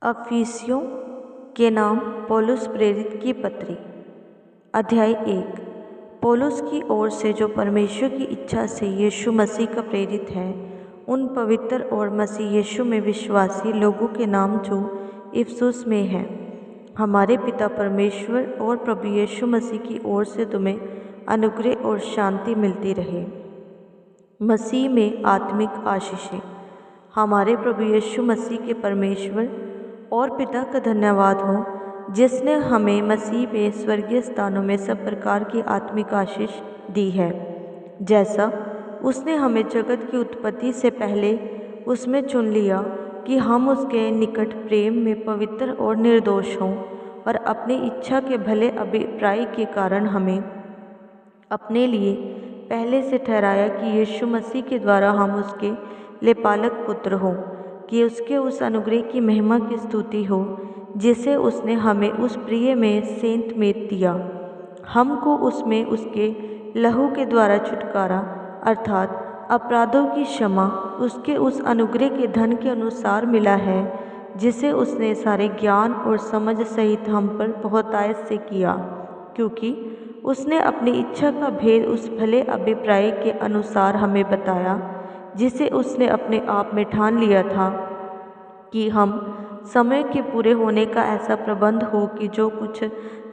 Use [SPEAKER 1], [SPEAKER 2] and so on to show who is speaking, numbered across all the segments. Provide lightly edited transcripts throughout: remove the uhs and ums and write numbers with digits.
[SPEAKER 1] अफिसियों के नाम पौलुस प्रेरित की पत्री। अध्याय 1। पौलुस की ओर से जो परमेश्वर की इच्छा से यीशु मसीह का प्रेरित है, उन पवित्र और मसीह यीशु में विश्वासी लोगों के नाम जो इफिसुस में हैं, हमारे पिता परमेश्वर और प्रभु यीशु मसीह की ओर से तुम्हें अनुग्रह और शांति मिलती रहे। मसीह में आत्मिक आशीषें। हमारे प्रभु यीशु मसीह के परमेश्वर और पिता का धन्यवाद हो, जिसने हमें मसीह में स्वर्गीय स्थानों में सब प्रकार की आत्मिक आशीष दी है, जैसा उसने हमें जगत की उत्पत्ति से पहले उसमें चुन लिया कि हम उसके निकट प्रेम में पवित्र और निर्दोष हों, और अपनी इच्छा के भले अभिप्राय के कारण हमें अपने लिए पहले से ठहराया कि यीशु मसीह के द्वारा हम उसके लेपालक पुत्र हों, कि उसके उस अनुग्रह की महिमा की स्तुति हो जिसे उसने हमें उस प्रिय में सेंत में दिया। हमको उसमें उसके लहू के द्वारा छुटकारा अर्थात अपराधों की क्षमा उसके उस अनुग्रह के धन के अनुसार मिला है, जिसे उसने सारे ज्ञान और समझ सहित हम पर बहुतायत से किया, क्योंकि उसने अपनी इच्छा का भेद उस भले अभिप्राय के अनुसार हमें बताया, जिसे उसने अपने आप में ठान लिया था कि हम समय के पूरे होने का ऐसा प्रबंध हो कि जो कुछ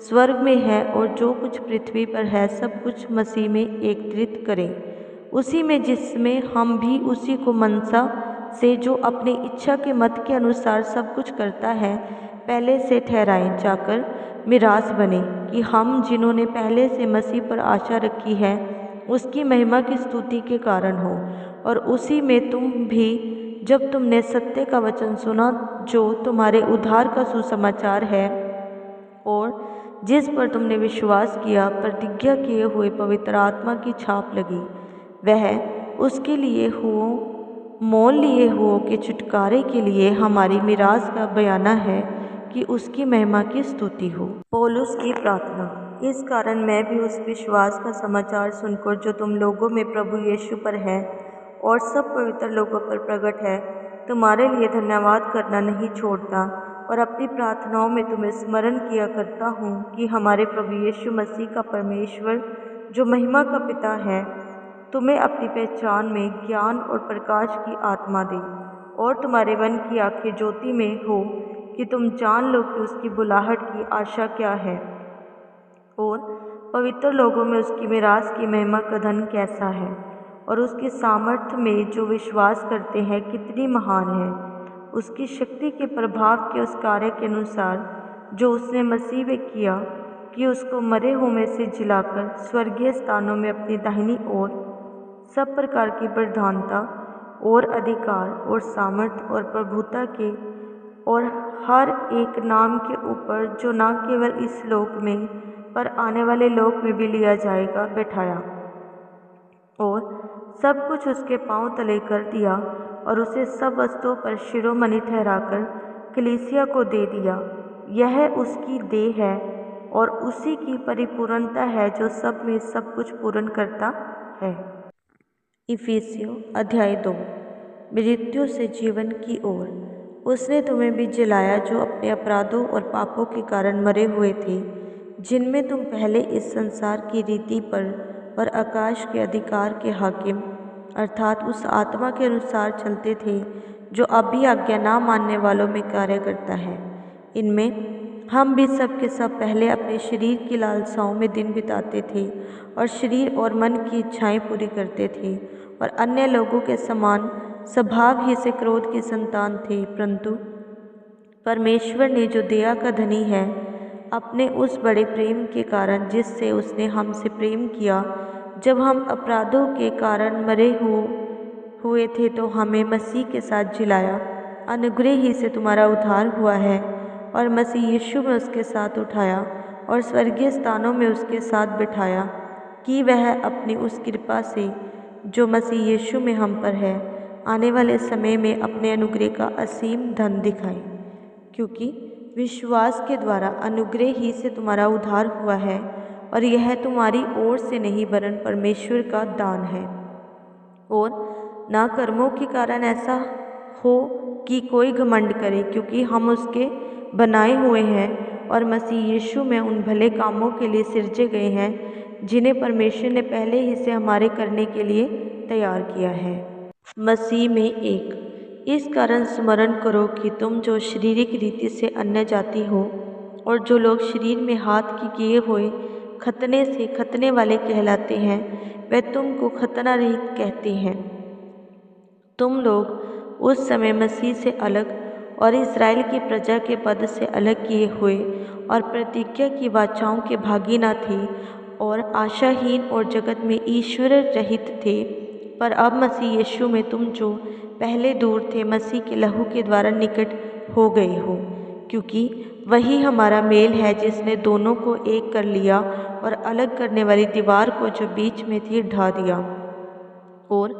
[SPEAKER 1] स्वर्ग में है और जो कुछ पृथ्वी पर है, सब कुछ मसीह में एकत्रित करें। उसी में जिसमें हम भी उसी को मनसा से जो अपनी इच्छा के मत के अनुसार सब कुछ करता है, पहले से ठहराएं जाकर मिरास बने, कि हम जिन्होंने पहले से मसीह पर आशा रखी है उसकी महिमा की स्तुति के कारण हो। और उसी में तुम भी, जब तुमने सत्य का वचन सुना जो तुम्हारे उद्धार का सुसमाचार है, और जिस पर तुमने विश्वास किया, प्रतिज्ञा किए हुए पवित्र आत्मा की छाप लगी, वह उसके लिए हो मोल लिए हुओं के छुटकारे के लिए हमारी मिरास का बयाना है, कि उसकी महिमा की स्तुति हो। पौलुस की प्रार्थना। इस कारण मैं भी उस विश्वास का समाचार सुनकर जो तुम लोगों में प्रभु यीशु पर है और सब पवित्र लोगों पर प्रकट है, तुम्हारे लिए धन्यवाद करना नहीं छोड़ता, और अपनी प्रार्थनाओं में तुम्हें स्मरण किया करता हूँ कि हमारे प्रभु यीशु मसीह का परमेश्वर जो महिमा का पिता है, तुम्हें अपनी पहचान में ज्ञान और प्रकाश की आत्मा दे, और तुम्हारे मन की आंखें ज्योति में हो, कि तुम जान लो कि उसकी बुलाहट की आशा क्या है, और पवित्र लोगों में उसकी मिरास की महिमा का धन कैसा है, और उसकी सामर्थ्य में जो विश्वास करते हैं कितनी महान है, उसकी शक्ति के प्रभाव के उस कार्य के अनुसार जो उसने मसीह में किया, कि उसको मरे हुए में से जिलाकर स्वर्गीय स्थानों में अपनी दाहिनी ओर सब प्रकार की प्रधानता और अधिकार और सामर्थ्य और प्रभुता के और हर एक नाम के ऊपर, जो न केवल इस लोक में पर आने वाले लोक में भी लिया जाएगा, बैठाया, और सब कुछ उसके पांव तले कर दिया, और उसे सब वस्तुओं पर शिरोमणि ठहराकर कलीसिया को दे दिया। यह उसकी देह है और उसी की परिपूर्णता है, जो सब में सब कुछ पूर्ण करता है। इफिसियों अध्याय 2। मृत्यु से जीवन की ओर। उसने तुम्हें भी जिलाया जो अपने अपराधों और पापों के कारण मरे हुए थे, जिनमें तुम पहले इस संसार की रीति पर और आकाश के अधिकार के हाकिम अर्थात उस आत्मा के अनुसार चलते थे, जो अब भी आज्ञा ना मानने वालों में कार्य करता है। इनमें हम भी सब के सब पहले अपने शरीर की लालसाओं में दिन बिताते थे, और शरीर और मन की इच्छाएं पूरी करते थे, और अन्य लोगों के समान स्वभाव ही से क्रोध की संतान थे। परंतु परमेश्वर ने जो दया का धनी है, अपने उस बड़े प्रेम के कारण जिससे उसने हमसे प्रेम किया, जब हम अपराधों के कारण मरे हुए थे, तो हमें मसीह के साथ जिलाया। अनुग्रह ही से तुम्हारा उद्धार हुआ है, और मसीह यीशु में उसके साथ उठाया, और स्वर्गीय स्थानों में उसके साथ बिठाया, कि वह अपनी उस कृपा से जो मसीह यीशु में हम पर है, आने वाले समय में अपने अनुग्रह का असीम धन दिखाए। क्योंकि विश्वास के द्वारा अनुग्रह ही से तुम्हारा उद्धार हुआ है, और यह तुम्हारी ओर से नहीं वरन परमेश्वर का दान है, और ना कर्मों के कारण ऐसा हो कि कोई घमंड करे, क्योंकि हम उसके बनाए हुए हैं और मसीह यीशु में उन भले कामों के लिए सिरजे गए हैं जिन्हें परमेश्वर ने पहले ही से हमारे करने के लिए तैयार किया है। मसीह में एक। इस कारण स्मरण करो कि तुम जो शारीरिक रीति से अन्य जाति हो और जो लोग शरीर में हाथ की किए हुए खतने से खतने वाले कहलाते हैं, वे तुमको खतना रहित कहते हैं। तुम लोग उस समय मसीह से अलग और इस्राएल की प्रजा के पद से अलग किए हुए और प्रतिज्ञा की वाचाओं के भागी न थे और आशाहीन और जगत में ईश्वर रहित थे। पर अब मसीह यीशु में तुम जो पहले दूर थे, मसीह के लहू के द्वारा निकट हो गए हो, क्योंकि वही हमारा मेल है जिसने दोनों को एक कर लिया और अलग करने वाली दीवार को जो बीच में थी ढा दिया, और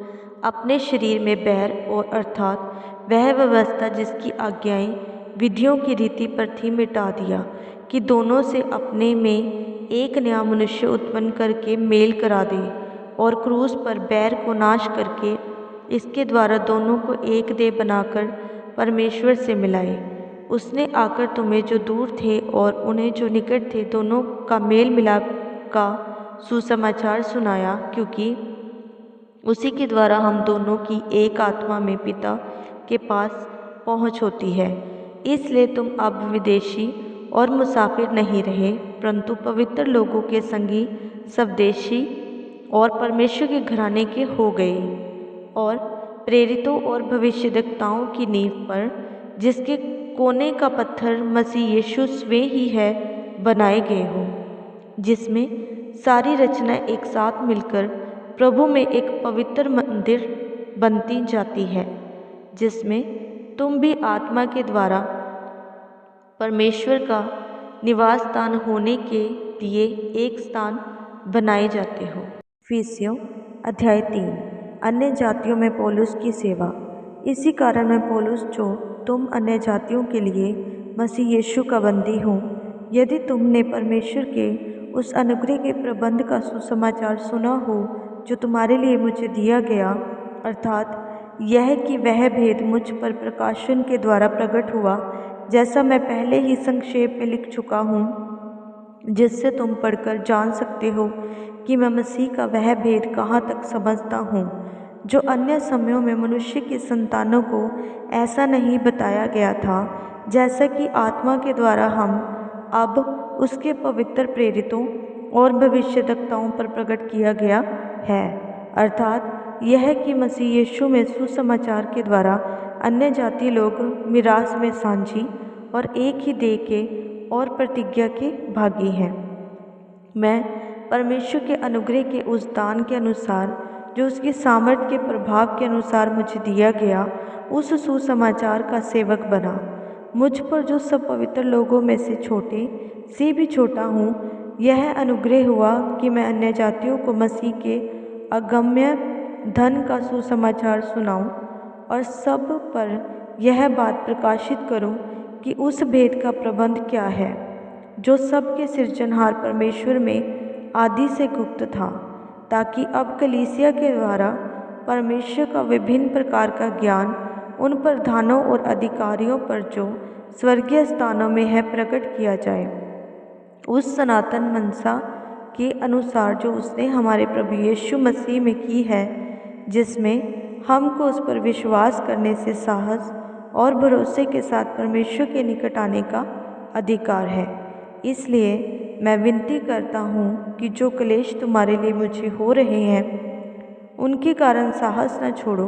[SPEAKER 1] अपने शरीर में बैर और अर्थात वह व्यवस्था जिसकी आज्ञाएं विधियों की रीति पर थी मिटा दिया, कि दोनों से अपने में एक नया मनुष्य उत्पन्न करके मेल करा दे और क्रूस पर बैर को नाश करके इसके द्वारा दोनों को एक देह बनाकर परमेश्वर से मिलाए। उसने आकर तुम्हें जो दूर थे और उन्हें जो निकट थे दोनों का मेल मिलाप का सुसमाचार सुनाया, क्योंकि उसी के द्वारा हम दोनों की एक आत्मा में पिता के पास पहुँच होती है। इसलिए तुम अब विदेशी और मुसाफिर नहीं रहे, परंतु पवित्र लोगों के संगी, स्वदेशी और परमेश्वर के घराने के हो गए, और प्रेरितों और भविष्यद्वक्ताओं की नींव पर, जिसके कोने का पत्थर मसीह यीशु स्वयं ही है, बनाए गए हो, जिसमें सारी रचना एक साथ मिलकर प्रभु में एक पवित्र मंदिर बनती जाती है, जिसमें तुम भी आत्मा के द्वारा परमेश्वर का निवास स्थान होने के लिए एक स्थान बनाए जाते हो। इफिसियों अध्याय 3। अन्य जातियों में पौलुस की सेवा। इसी कारण मैं पौलुस, जो तुम अन्य जातियों के लिए मसीह यीशु का बंदी हूँ, यदि तुमने परमेश्वर के उस अनुग्रह के प्रबंध का सुसमाचार सुना हो जो तुम्हारे लिए मुझे दिया गया, अर्थात यह कि वह भेद मुझ पर प्रकाशन के द्वारा प्रकट हुआ, जैसा मैं पहले ही संक्षेप में लिख चुका हूँ, जिससे तुम पढ़कर जान सकते हो कि मैं मसीह का वह भेद कहाँ तक समझता हूँ, जो अन्य समयों में मनुष्य की संतानों को ऐसा नहीं बताया गया था, जैसा कि आत्मा के द्वारा हम अब उसके पवित्र प्रेरितों और भविष्यद्वक्ताओं पर प्रकट किया गया है, अर्थात यह कि मसीह यीशु में सुसमाचार के द्वारा अन्य जाति लोग मिरास में साझी और एक ही देह के और प्रतिज्ञा के भागी हैं। मैं परमेश्वर के अनुग्रह के उस दान के अनुसार जो उसकी सामर्थ्य के प्रभाव के अनुसार मुझे दिया गया, उस सुसमाचार का सेवक बना। मुझ पर जो सब पवित्र लोगों में से छोटे से भी छोटा हूँ, यह अनुग्रह हुआ कि मैं अन्य जातियों को मसीह के अगम्य धन का सुसमाचार सुनाऊं और सब पर यह बात प्रकाशित करूं कि उस भेद का प्रबंध क्या है, जो सबके सृजनहार परमेश्वर में आदि से गुप्त था, ताकि अब कलीसिया के द्वारा परमेश्वर का विभिन्न प्रकार का ज्ञान उन प्रधानों और अधिकारियों पर जो स्वर्गीय स्थानों में है प्रकट किया जाए, उस सनातन मनसा के अनुसार जो उसने हमारे प्रभु यीशु मसीह में की है, जिसमें हमको उस पर विश्वास करने से साहस और भरोसे के साथ परमेश्वर के निकट आने का अधिकार है। इसलिए मैं विनती करता हूँ कि जो क्लेश तुम्हारे लिए मुझे हो रहे हैं, उनके कारण साहस न छोड़ो,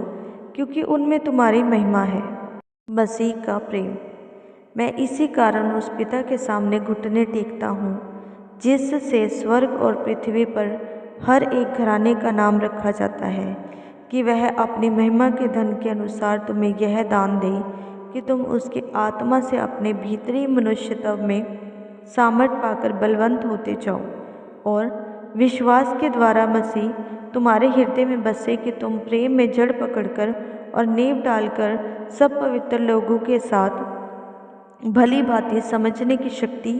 [SPEAKER 1] क्योंकि उनमें तुम्हारी महिमा है। मसीह का प्रेम। मैं इसी कारण उस पिता के सामने घुटने टेकता हूँ, जिससे स्वर्ग और पृथ्वी पर हर एक घराने का नाम रखा जाता है, कि वह अपनी महिमा के धन के अनुसार तुम्हें यह दान दे कि तुम उसके आत्मा से अपने भीतरी मनुष्यत्व में सामर्थ पाकर बलवंत होते जाओ, और विश्वास के द्वारा मसीह तुम्हारे हृदय में बसे, कि तुम प्रेम में जड़ पकड़कर और नींव डालकर सब पवित्र लोगों के साथ भली भांति समझने की शक्ति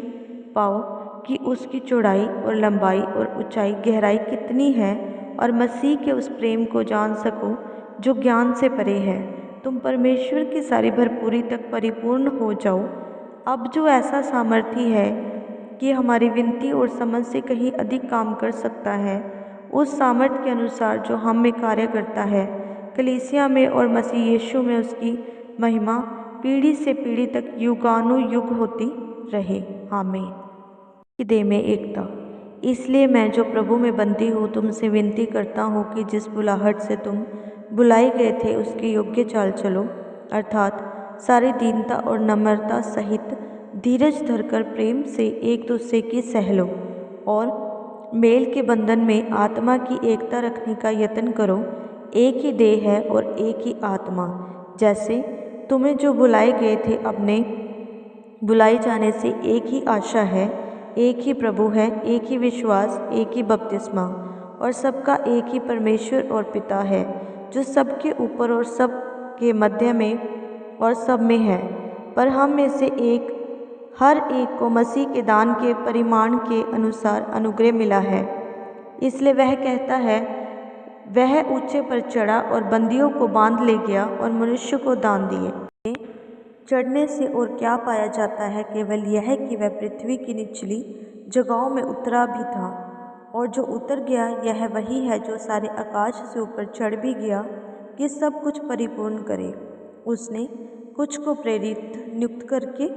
[SPEAKER 1] पाओ कि उसकी चौड़ाई और लंबाई और ऊंचाई गहराई कितनी है, और मसीह के उस प्रेम को जान सको जो ज्ञान से परे है, तुम परमेश्वर की सारी भरपूरी तक परिपूर्ण हो जाओ। अब जो ऐसा सामर्थ्य है कि हमारी विनती और समझ से कहीं अधिक काम कर सकता है, उस सामर्थ्य के अनुसार जो हम में कार्य करता है, कलीसिया में और मसीह यीशु में उसकी महिमा पीढ़ी से पीढ़ी तक युगानुयुग होती रहे। आमीन। की देह में एकता। इसलिए मैं जो प्रभु में बंदी हूँ तुमसे विनती करता हूँ कि जिस बुलाहट से तुम बुलाए गए थे उसके योग्य चाल चलो, अर्थात सारी दीनता और नम्रता सहित धीरज धरकर प्रेम से एक दूसरे की सह लो और मेल के बंधन में आत्मा की एकता रखने का यत्न करो। एक ही देह है और एक ही आत्मा, जैसे तुम्हें जो बुलाए गए थे अपने बुलाए जाने से एक ही आशा है, एक ही प्रभु है, एक ही विश्वास, एक ही बपतिस्मा और सबका एक ही परमेश्वर और पिता है, जो सबके ऊपर और सब के मध्य में और सब में है। पर हम में से हर एक को मसीह के दान के परिमाण के अनुसार अनुग्रह मिला है। इसलिए वह कहता है, वह ऊंचे पर चढ़ा और बंदियों को बांध ले गया और मनुष्य को दान दिए। चढ़ने से और क्या पाया जाता है, केवल यह कि वह पृथ्वी की निचली जगहों में उतरा भी था, और जो उतर गया यह वही है जो सारे आकाश से ऊपर चढ़ भी गया कि सब कुछ परिपूर्ण करे। उसने कुछ को प्रेरित नियुक्त करके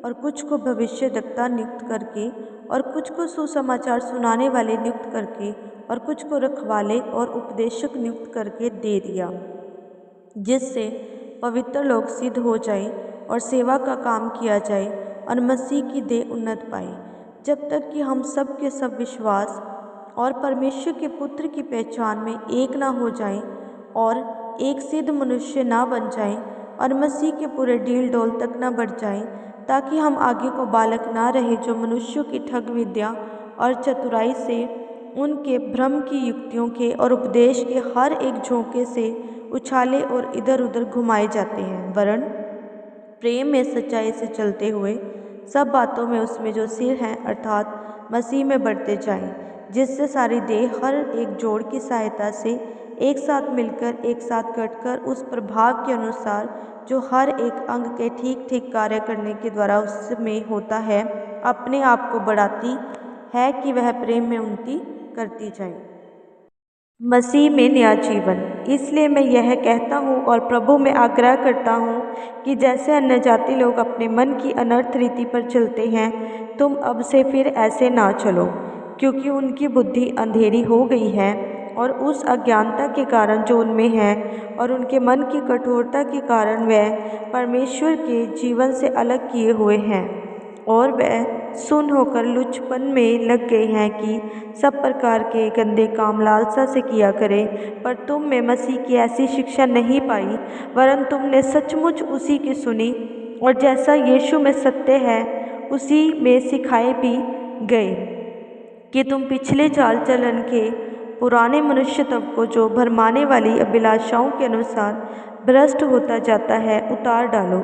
[SPEAKER 1] और कुछ को भविष्यद्वक्ता नियुक्त करके और कुछ को सुसमाचार सुनाने वाले नियुक्त करके और कुछ को रखवाले और उपदेशक नियुक्त करके दे दिया, जिससे पवित्र लोग सिद्ध हो जाए और सेवा का काम किया जाए और मसीह की देह उन्नत पाए, जब तक कि हम सब के सब विश्वास और परमेश्वर के पुत्र की पहचान में एक ना हो जाएं और एक सिद्ध मनुष्य ना बन जाएं और मसीह के पूरे डील डोल तक ना बढ़ जाएं, ताकि हम आगे को बालक ना रहे जो मनुष्यों की ठग विद्या और चतुराई से, उनके भ्रम की युक्तियों के और उपदेश के हर एक झोंके से उछाले और इधर उधर घुमाए जाते हैं, वरन प्रेम में सच्चाई से चलते हुए सब बातों में उसमें जो सिर हैं अर्थात मसीह में बढ़ते जाएं, जिससे सारी देह हर एक जोड़ की सहायता से एक साथ मिलकर एक साथ कटकर उस प्रभाव के अनुसार जो हर एक अंग के ठीक ठीक कार्य करने के द्वारा उसमें होता है, अपने आप को बढ़ाती है कि वह प्रेम में उन्नति करती जाए। मसीह में नया जीवन। इसलिए मैं यह कहता हूँ और प्रभु में आग्रह करता हूँ कि जैसे अन्यजाति लोग अपने मन की अनर्थ रीति पर चलते हैं, तुम अब से फिर ऐसे ना चलो, क्योंकि उनकी बुद्धि अंधेरी हो गई है और उस अज्ञानता के कारण जो उनमें है और उनके मन की कठोरता के कारण वह परमेश्वर के जीवन से अलग किए हुए हैं और वह सुन होकर लुचपन में लग गए हैं कि सब प्रकार के गंदे काम लालसा से किया करें। पर तुम में मसीह की ऐसी शिक्षा नहीं पाई, वरन तुमने सचमुच उसी की सुनी और जैसा यीशु में सत्य है उसी में सिखाए भी गए कि तुम पिछले चाल चलन के पुराने मनुष्यत्व को जो भरमाने वाली अभिलाषाओं के अनुसार भ्रष्ट होता जाता है उतार डालो।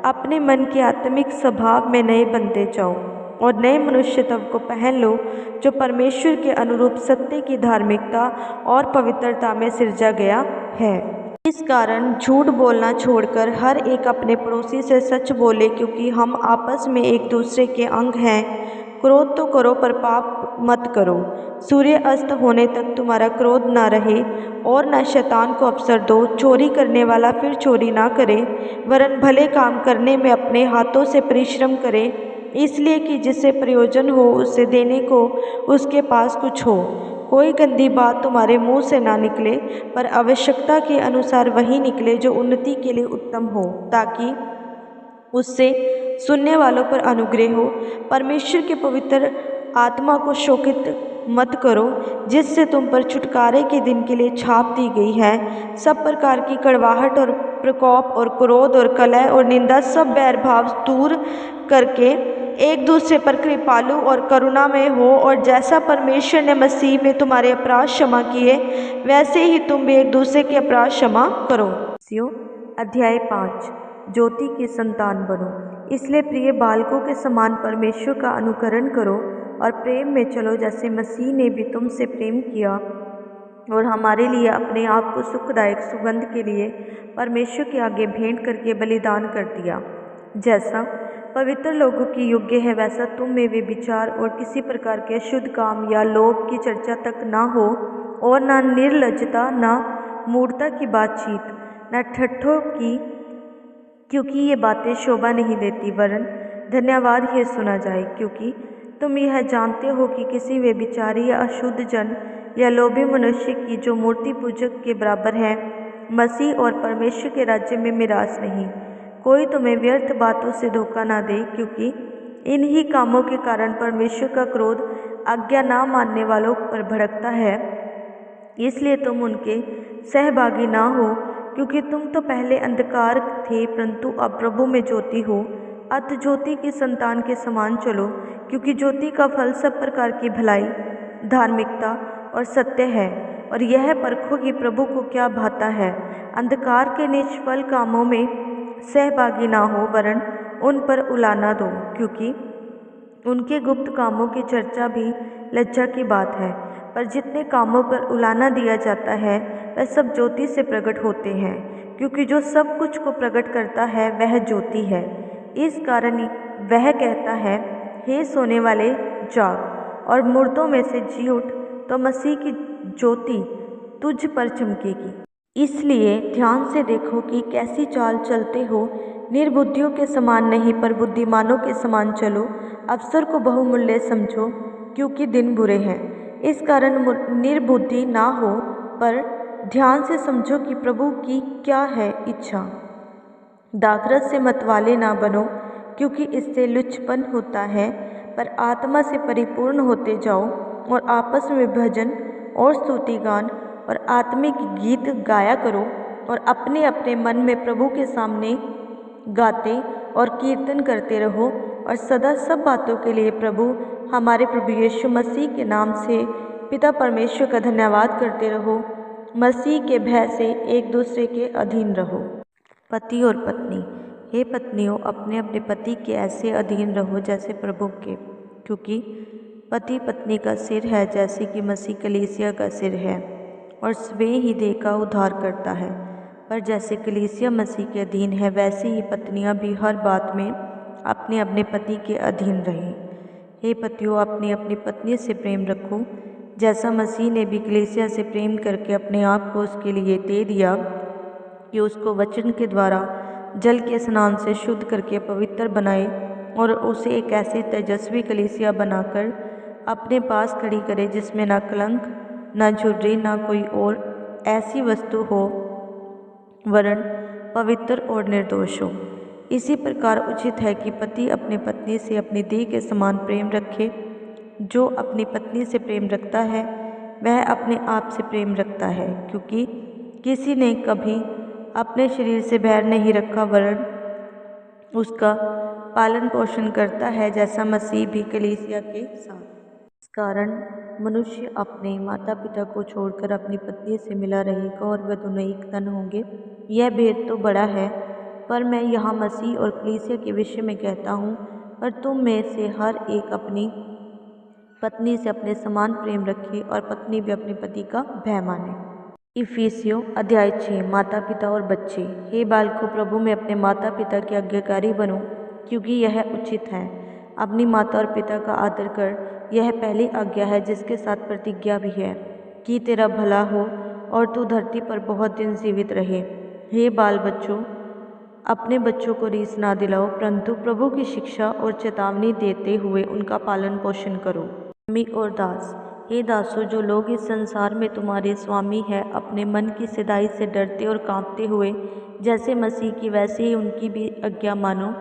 [SPEAKER 1] अपने मन के आत्मिक स्वभाव में नए बनते जाओ और नए मनुष्यत्व को पहन लो, जो परमेश्वर के अनुरूप सत्य की धार्मिकता और पवित्रता में सिरजा गया है। इस कारण झूठ बोलना छोड़कर हर एक अपने पड़ोसी से सच बोले, क्योंकि हम आपस में एक दूसरे के अंग हैं। क्रोध तो करो पर पाप मत करो। सूर्य अस्त होने तक तुम्हारा क्रोध ना रहे और न शैतान को अवसर दो। चोरी करने वाला फिर चोरी ना करे, वरन भले काम करने में अपने हाथों से परिश्रम करे, इसलिए कि जिसे प्रयोजन हो उसे देने को उसके पास कुछ हो। कोई गंदी बात तुम्हारे मुंह से ना निकले, पर आवश्यकता के अनुसार वही निकले जो उन्नति के लिए उत्तम हो, ताकि उससे सुनने वालों पर अनुग्रह हो। परमेश्वर के पवित्र आत्मा को शोकित मत करो, जिससे तुम पर छुटकारे के दिन के लिए छाप दी गई है। सब प्रकार की कड़वाहट और प्रकोप और क्रोध और कलह और निंदा सब बैरभाव दूर करके एक दूसरे पर कृपालु और करुणामय हो, और जैसा परमेश्वर ने मसीह में तुम्हारे अपराध क्षमा किए, वैसे ही तुम भी एक दूसरे के अपराध क्षमा करो। अध्याय 5। ज्योति की संतान बनो। इसलिए प्रिय बालकों के समान परमेश्वर का अनुकरण करो और प्रेम में चलो, जैसे मसीह ने भी तुमसे प्रेम किया और हमारे लिए अपने आप को सुखदायक सुगंध के लिए परमेश्वर के आगे भेंट करके बलिदान कर दिया। जैसा पवित्र लोगों की योग्य है वैसा तुम में वे विचार और किसी प्रकार के अशुद्ध काम या लोभ की चर्चा तक ना हो, और ना निर्लज्जता, ना मूर्खता की बातचीत, न ठट्ठों की, क्योंकि ये बातें शोभा नहीं देती, वरन धन्यवाद ही सुना जाए। क्योंकि तुम यह जानते हो कि किसी व्यभिचारी या अशुद्ध जन या लोभी मनुष्य की जो मूर्ति पूजक के बराबर है, मसीह और परमेश्वर के राज्य में मिरास नहीं। कोई तुम्हें व्यर्थ बातों से धोखा ना दे, क्योंकि इन्हीं कामों के कारण परमेश्वर का क्रोध आज्ञा ना मानने वालों पर भड़कता है। इसलिए तुम उनके सहभागी ना हो, क्योंकि तुम तो पहले अंधकार थे परंतु अब प्रभु में ज्योति हो। अत ज्योति की संतान के समान चलो, क्योंकि ज्योति का फल सब प्रकार की भलाई, धार्मिकता और सत्य है। और यह परखो कि प्रभु को क्या भाता है। अंधकार के निष्फल कामों में सहभागी ना हो, वरन उन पर उलाना दो, क्योंकि उनके गुप्त कामों की चर्चा भी लज्जा की बात है। पर जितने कामों पर उलाना दिया जाता है वह सब ज्योति से प्रकट होते हैं, क्योंकि जो सब कुछ को प्रकट करता है वह ज्योति है। इस कारण वह कहता है, हे सोने वाले जाग और मुर्दों में से जी उठ, तो मसीह की ज्योति तुझ पर चमकेगी। इसलिए ध्यान से देखो कि कैसी चाल चलते हो, निर्बुद्धियों के समान नहीं पर बुद्धिमानों के समान चलो। अवसर को बहुमूल्य समझो, क्योंकि दिन बुरे हैं। इस कारण निर्बुद्धि ना हो, पर ध्यान से समझो कि प्रभु की क्या है इच्छा। दाखरस से मतवाले ना बनो, क्योंकि इससे लुचपन होता है, पर आत्मा से परिपूर्ण होते जाओ, और आपस में भजन और स्तुति गान और आत्मिक गीत गाया करो, और अपने अपने मन में प्रभु के सामने गाते और कीर्तन करते रहो, और सदा सब बातों के लिए हमारे प्रभु यीशु मसीह के नाम से पिता परमेश्वर का धन्यवाद करते रहो। मसीह के भय से एक दूसरे के अधीन रहो। पति और पत्नी। हे पत्नियों, अपने अपने पति के ऐसे अधीन रहो जैसे प्रभु के, क्योंकि पति पत्नी का सिर है, जैसे कि मसीह कलीसिया का सिर है, और स्वयं ही देह का उद्धार करता है। पर जैसे कलीसिया मसीह के अधीन है, वैसे ही पत्नियां भी हर बात में अपने अपने पति के अधीन रहें। हे पतियों, अपनी अपनी पत्नी से प्रेम रखो, जैसा मसीह ने भी कलीसिया से प्रेम करके अपने आप को उसके लिए दे दिया, कि उसको वचन के द्वारा जल के स्नान से शुद्ध करके पवित्र बनाए, और उसे एक ऐसी तेजस्वी कलीसिया बनाकर अपने पास खड़ी करे, जिसमें ना कलंक, ना झुर्री, ना कोई और ऐसी वस्तु हो, वरन पवित्र और निर्दोष हो। इसी प्रकार उचित है कि पति अपने पत्नी से अपनी देह के समान प्रेम रखे। जो अपनी पत्नी से प्रेम रखता है वह अपने आप से प्रेम रखता है, क्योंकि किसी ने कभी अपने शरीर से बैर नहीं रखा, वरन उसका पालन पोषण करता है, जैसा मसीह भी कलीसिया के साथ। इस कारण मनुष्य अपने माता पिता को छोड़कर अपनी पत्नी से मिला रहेगा, और वह दोनों एक तन होंगे। यह भेद तो बड़ा है, पर मैं यहाँ मसीह और कलीसिया के विषय में कहता हूँ। पर तुम में से हर एक अपनी पत्नी से अपने समान प्रेम रखे, और पत्नी भी अपने पति का भय माने। इफिसियों अध्याय 6। माता पिता और बच्चे। हे बालकों, प्रभु में अपने माता पिता के आज्ञाकारी बनो, क्योंकि यह उचित है। अपनी माता और पिता का आदर कर, यह पहली आज्ञा है, जिसके साथ प्रतिज्ञा भी है, कि तेरा भला हो और तू धरती पर बहुत दिन जीवित रहे। हे बाल बच्चों, अपने बच्चों को रीस ना दिलाओ, परंतु प्रभु की शिक्षा और चेतावनी देते हुए उनका पालन पोषण करो। स्वामी और दास। हे दासों, जो लोग इस संसार में तुम्हारे स्वामी हैं, अपने मन की सिधाई से डरते और कांपते हुए, जैसे मसीह की वैसे ही उनकी भी आज्ञा मानो।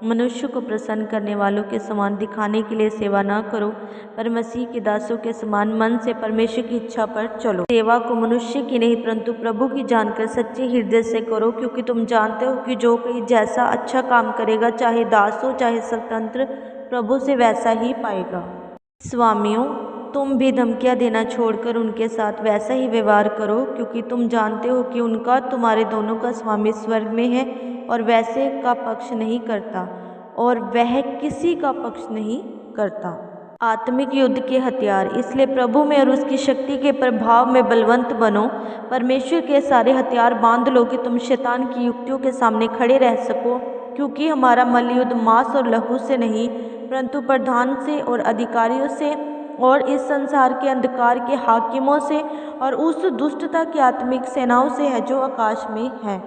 [SPEAKER 1] मनुष्य को प्रसन्न करने वालों के समान दिखाने के लिए सेवा ना करो, पर मसीह के दासों के समान मन से परमेश्वर की इच्छा पर चलो। सेवा को मनुष्य की नहीं परंतु प्रभु की जानकर सच्चे हृदय से करो, क्योंकि तुम जानते हो कि जो कोई जैसा अच्छा काम करेगा, चाहे दास हो चाहे स्वतंत्र, प्रभु से वैसा ही पाएगा। स्वामियों, तुम भी धमकियां देना छोड़कर उनके साथ वैसा ही व्यवहार करो, क्योंकि तुम जानते हो कि उनका तुम्हारे दोनों का स्वामी स्वर्ग में है, और वैसे का पक्ष नहीं करता, और वह किसी का पक्ष नहीं करता। आत्मिक युद्ध के हथियार। इसलिए प्रभु में और उसकी शक्ति के प्रभाव में बलवंत बनो। परमेश्वर के सारे हथियार बांध लो कि तुम शैतान की युक्तियों के सामने खड़े रह सको, क्योंकि हमारा मल्लयुद्ध मांस और लहू से नहीं, परंतु प्रधान से और अधिकारियों से और इस संसार के अंधकार के हाकिमों से और उस दुष्टता की आत्मिक सेनाओं से है जो आकाश में है।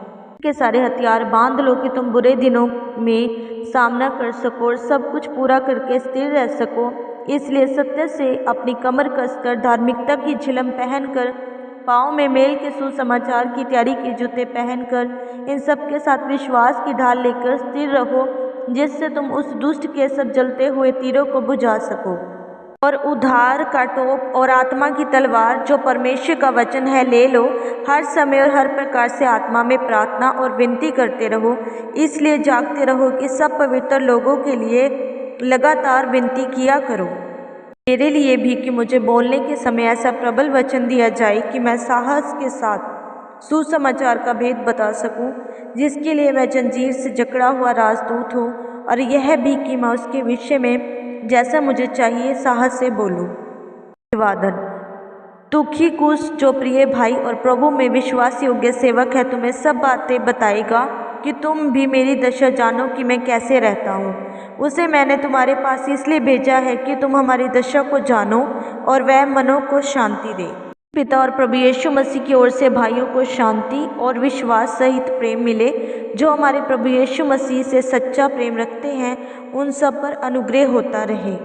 [SPEAKER 1] के सारे हथियार बांध लो कि तुम बुरे दिनों में सामना कर सको और सब कुछ पूरा करके स्थिर रह सको। इसलिए सत्य से अपनी कमर कसकर, धार्मिकता की झिलम पहनकर, पाँव में मेल के सुसमाचार की तैयारी के जूते पहनकर, इन सब के साथ विश्वास की ढाल लेकर स्थिर रहो, जिससे तुम उस दुष्ट के सब जलते हुए तीरों को बुझा सको। और उद्धार का टोप और आत्मा की तलवार जो परमेश्वर का वचन है ले लो। हर समय और हर प्रकार से आत्मा में प्रार्थना और विनती करते रहो। इसलिए जागते रहो कि सब पवित्र लोगों के लिए लगातार विनती किया करो। मेरे लिए भी कि मुझे बोलने के समय ऐसा प्रबल वचन दिया जाए कि मैं साहस के साथ सुसमाचार का भेद बता सकूं, जिसके लिए मैं जंजीर से जकड़ा हुआ राजदूत हूँ, और यह भी कि मैं उसके विषय में जैसा मुझे चाहिए साहस से बोलूं। अभिवादन। तुखिकुस जो प्रिय भाई और प्रभु में विश्वास योग्य सेवक है, तुम्हें सब बातें बताएगा कि तुम भी मेरी दशा जानो कि मैं कैसे रहता हूँ। उसे मैंने तुम्हारे पास इसलिए भेजा है कि तुम हमारी दशा को जानो और वह मनों को शांति दे। पिता और प्रभु यीशु मसीह की ओर से भाइयों को शांति और विश्वास सहित प्रेम मिले। जो हमारे प्रभु यीशु मसीह से सच्चा प्रेम रखते हैं, उन सब पर अनुग्रह होता रहे।